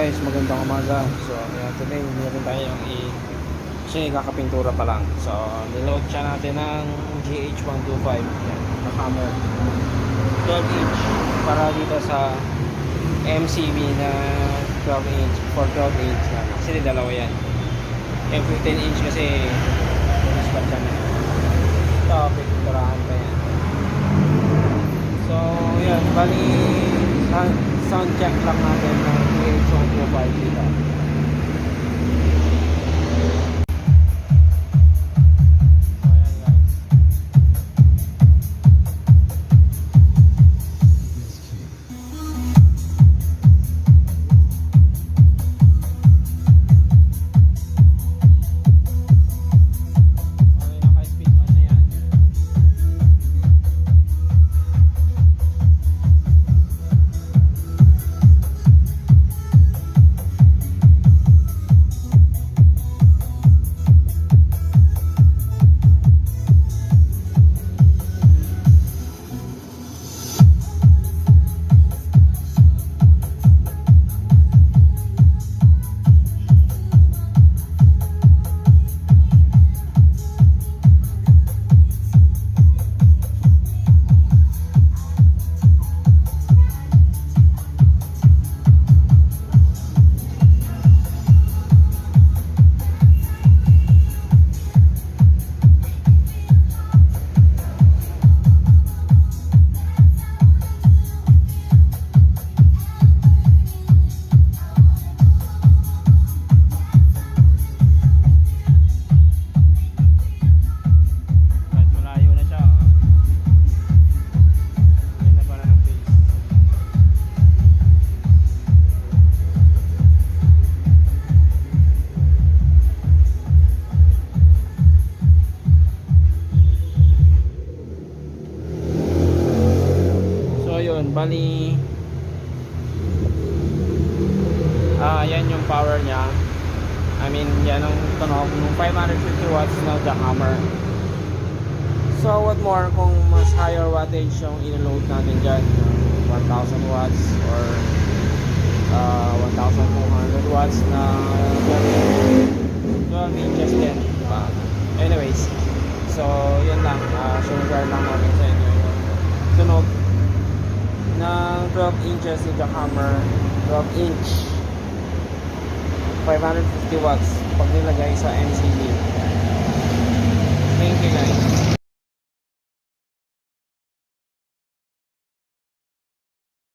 guys, magandang umaga. So ayan, today meron tayong kasi kakapintura pa lang. So niload siya natin ng JH-125 na hammer 12 inch para dito sa MCV na 12 inch for 12 inch yan. Kasi dalawa yan. Yung 15 inch kasi bonus pa dyan. Ito, pinturahan pa yan. So yan, bali sound check lang natin ng JH-125 dito. Bali yan yung power niya. I mean yan ang tunog ng 550 watts na jackhammer. So what more kung mas higher wattage yung in-load natin dyan, 1000 watts or 1200 watts na 12 inches din, diba? Anyways, so yun lang, share lang namin sa inyo yung tunog ng 12 inches yung jackhammer, 12 inch 550 watts pag nilagay sa MCV. Thank you guys.